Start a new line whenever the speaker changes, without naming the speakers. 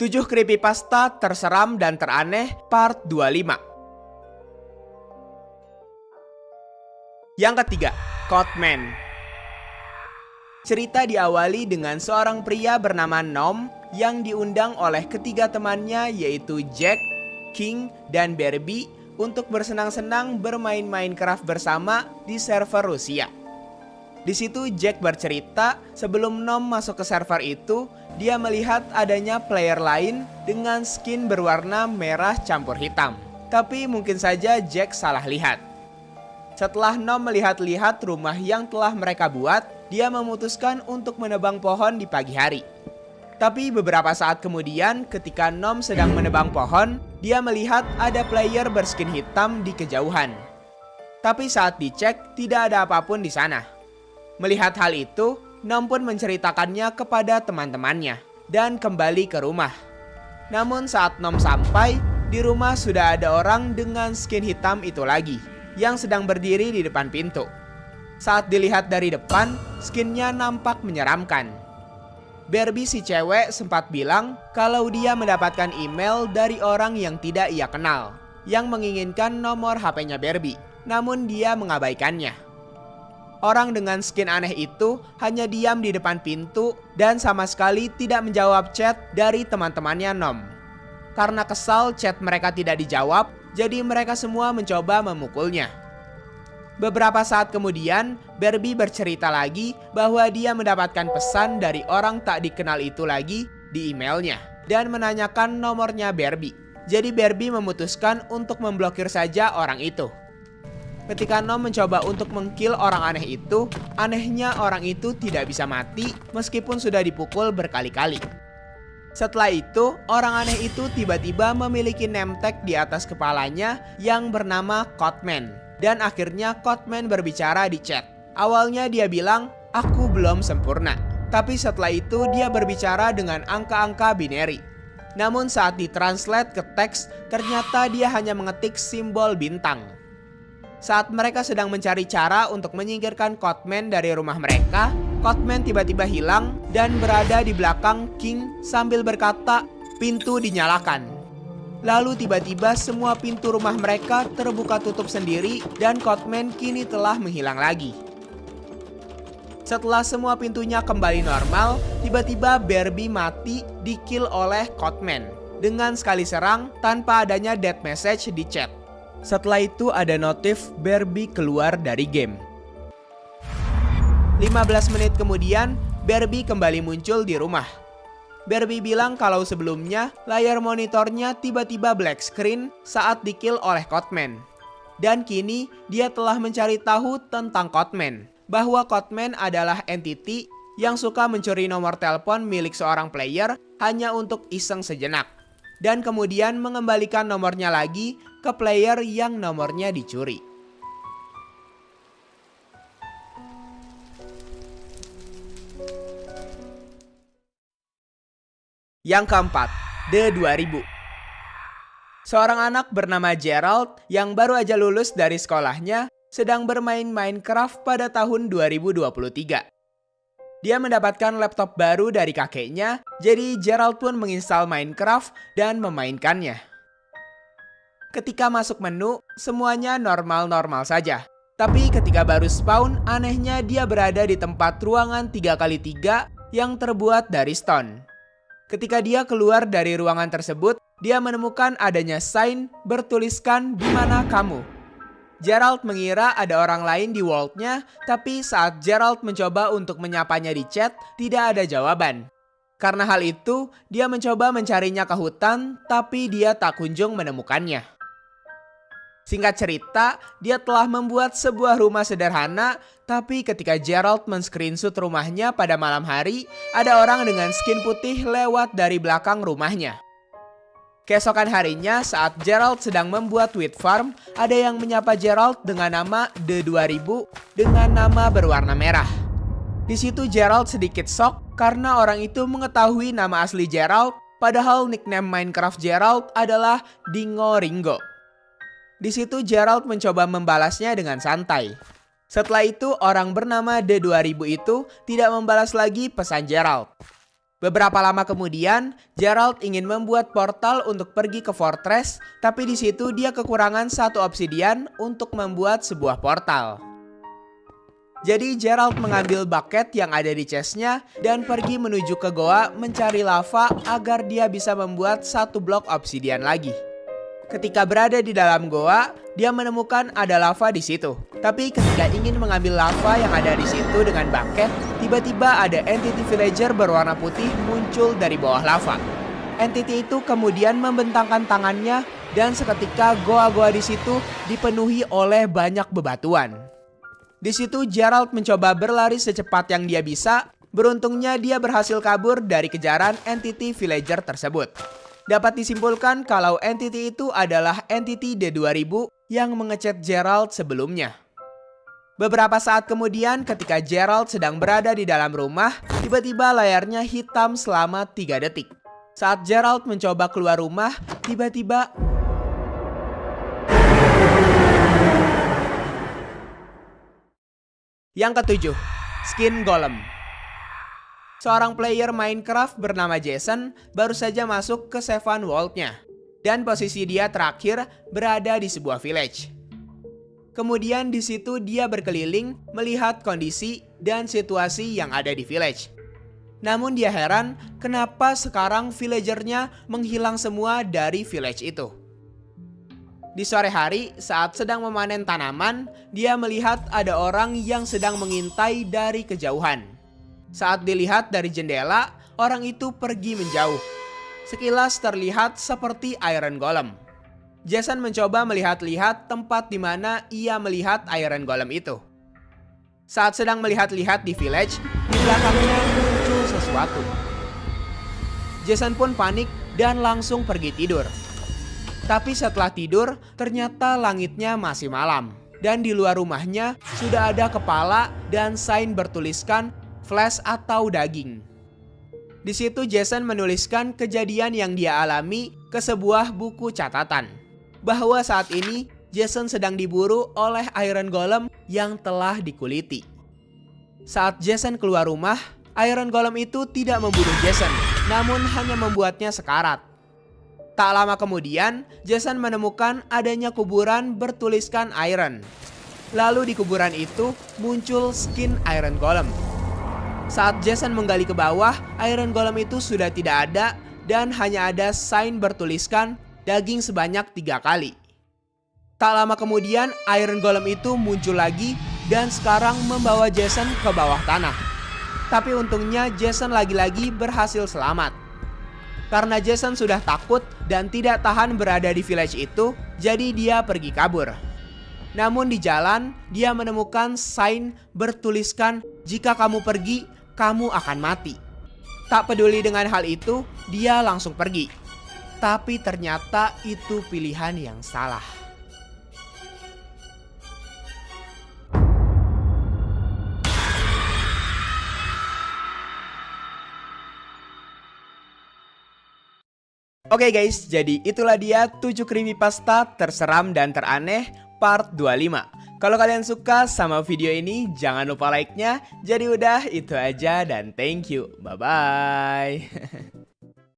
7 creepypasta terseram dan teraneh part 25. Yang ketiga, Codman. Cerita diawali dengan seorang pria bernama Nom yang diundang oleh ketiga temannya yaitu Jack, King, dan Barbie untuk bersenang-senang bermain Minecraft bersama di server Rusia. Di situ Jack bercerita sebelum Nom masuk ke server itu, dia melihat adanya player lain dengan skin berwarna merah campur hitam. Tapi mungkin saja Jack salah lihat. Setelah Nom melihat-lihat rumah yang telah mereka buat, dia memutuskan untuk menebang pohon di pagi hari. Tapi beberapa saat kemudian ketika Nom sedang menebang pohon, dia melihat ada player berskin hitam di kejauhan. Tapi saat dicek, tidak ada apapun di sana. Melihat hal itu, Nom pun menceritakannya kepada teman-temannya dan kembali ke rumah. Namun saat Nom sampai, di rumah sudah ada orang dengan skin hitam itu lagi yang sedang berdiri di depan pintu. Saat dilihat dari depan, skinnya nampak menyeramkan. Barbie si cewek sempat bilang kalau dia mendapatkan email dari orang yang tidak ia kenal yang menginginkan nomor HP-nya Barbie, namun dia mengabaikannya. Orang dengan skin aneh itu hanya diam di depan pintu dan sama sekali tidak menjawab chat dari teman-temannya Nom. Karena kesal chat mereka tidak dijawab, jadi mereka semua mencoba memukulnya. Beberapa saat kemudian, Barbie bercerita lagi bahwa dia mendapatkan pesan dari orang tak dikenal itu lagi di emailnya dan menanyakan nomornya Barbie. Jadi Barbie memutuskan untuk memblokir saja orang itu. Ketika Nom mencoba untuk mengkill orang aneh itu, anehnya orang itu tidak bisa mati meskipun sudah dipukul berkali-kali. Setelah itu, orang aneh itu tiba-tiba memiliki name tag di atas kepalanya yang bernama Codman. Dan akhirnya Codman berbicara di chat. Awalnya dia bilang, "Aku belum sempurna." Tapi setelah itu dia berbicara dengan angka-angka binary. Namun saat ditranslate ke teks, ternyata dia hanya mengetik simbol bintang. Saat mereka sedang mencari cara untuk menyingkirkan Codman dari rumah mereka, Codman tiba-tiba hilang dan berada di belakang King sambil berkata, "Pintu dinyalakan." Lalu tiba-tiba semua pintu rumah mereka terbuka tutup sendiri dan Codman kini telah menghilang lagi. Setelah semua pintunya kembali normal, tiba-tiba Barbie mati di-kill oleh Codman dengan sekali serang tanpa adanya death message di chat. Setelah itu ada notif Barbie keluar dari game. 15 menit kemudian, Barbie kembali muncul di rumah. Barbie bilang kalau sebelumnya layar monitornya tiba-tiba black screen saat di-kill oleh Codman. Dan kini dia telah mencari tahu tentang Codman, bahwa Codman adalah entity yang suka mencuri nomor telepon milik seorang player hanya untuk iseng sejenak. Dan kemudian mengembalikan nomornya lagi ke player yang nomornya dicuri. Yang keempat, The 2000. Seorang anak bernama Gerald yang baru aja lulus dari sekolahnya sedang bermain Minecraft pada tahun 2023. Dia mendapatkan laptop baru dari kakeknya, jadi Gerald pun menginstal Minecraft dan memainkannya. Ketika masuk menu, semuanya normal-normal saja. Tapi ketika baru spawn, anehnya dia berada di tempat ruangan 3x3 yang terbuat dari stone. Ketika dia keluar dari ruangan tersebut, dia menemukan adanya sign bertuliskan "Di mana kamu?". Gerald mengira ada orang lain di world-nya, tapi saat Gerald mencoba untuk menyapanya di chat, tidak ada jawaban. Karena hal itu, dia mencoba mencarinya ke hutan, tapi dia tak kunjung menemukannya. Singkat cerita, dia telah membuat sebuah rumah sederhana, tapi ketika Gerald men-screenshot rumahnya pada malam hari, ada orang dengan skin putih lewat dari belakang rumahnya. Keesokan harinya saat Gerald sedang membuat wheat farm, ada yang menyapa Gerald dengan nama The 2000 dengan nama berwarna merah. Di situ Gerald sedikit shock karena orang itu mengetahui nama asli Gerald, padahal nickname Minecraft Gerald adalah Dingo Ringo. Di situ Gerald mencoba membalasnya dengan santai. Setelah itu orang bernama The 2000 itu tidak membalas lagi pesan Gerald. Beberapa lama kemudian, Geralt ingin membuat portal untuk pergi ke fortress, tapi di situ dia kekurangan satu obsidian untuk membuat sebuah portal. Jadi Geralt mengambil bucket yang ada di chestnya dan pergi menuju ke goa mencari lava agar dia bisa membuat satu blok obsidian lagi. Ketika berada di dalam goa, dia menemukan ada lava di situ. Tapi ketika ingin mengambil lava yang ada di situ dengan bucket, tiba-tiba ada entity villager berwarna putih muncul dari bawah lava. Entity itu kemudian membentangkan tangannya dan seketika goa-goa di situ dipenuhi oleh banyak bebatuan. Di situ Geralt mencoba berlari secepat yang dia bisa. Beruntungnya dia berhasil kabur dari kejaran entity villager tersebut. Dapat disimpulkan kalau entity itu adalah entity D2000 yang mengechat Geralt sebelumnya. Beberapa saat kemudian ketika Geralt sedang berada di dalam rumah, tiba-tiba layarnya hitam selama 3 detik. Saat Geralt mencoba keluar rumah, tiba-tiba yang ketujuh, Skin Golem. Seorang player Minecraft bernama Jason baru saja masuk ke Seven World-nya. Dan posisi dia terakhir berada di sebuah village. Kemudian di situ dia berkeliling melihat kondisi dan situasi yang ada di village. Namun dia heran kenapa sekarang villagernya menghilang semua dari village itu. Di sore hari saat sedang memanen tanaman, dia melihat ada orang yang sedang mengintai dari kejauhan. Saat dilihat dari jendela, orang itu pergi menjauh. Sekilas terlihat seperti Iron Golem. Jason mencoba melihat-lihat tempat di mana ia melihat Iron Golem itu. Saat sedang melihat-lihat di village, di belakangnya muncul sesuatu. Jason pun panik dan langsung pergi tidur. Tapi setelah tidur, ternyata langitnya masih malam. Dan di luar rumahnya sudah ada kepala dan sign bertuliskan flesh atau daging. Di situ Jason menuliskan kejadian yang dia alami ke sebuah buku catatan. Bahwa saat ini Jason sedang diburu oleh Iron Golem yang telah dikuliti. Saat Jason keluar rumah, Iron Golem itu tidak membunuh Jason, namun hanya membuatnya sekarat. Tak lama kemudian, Jason menemukan adanya kuburan bertuliskan Iron. Lalu di kuburan itu muncul skin Iron Golem. Saat Jason menggali ke bawah, Iron Golem itu sudah tidak ada dan hanya ada sign bertuliskan daging sebanyak 3 kali. Tak lama kemudian Iron Golem itu muncul lagi dan sekarang membawa Jason ke bawah tanah. Tapi untungnya Jason lagi-lagi berhasil selamat. Karena Jason sudah takut dan tidak tahan berada di village itu, jadi dia pergi kabur. Namun di jalan, dia menemukan sign bertuliskan jika kamu pergi, kamu akan mati. Tak peduli dengan hal itu, dia langsung pergi. Tapi ternyata itu pilihan yang salah. Oke guys, jadi itulah dia 7 creepypasta terseram dan teraneh part 25. Kalau kalian suka sama video ini, jangan lupa like-nya. Jadi udah, itu aja dan thank you. Bye-bye.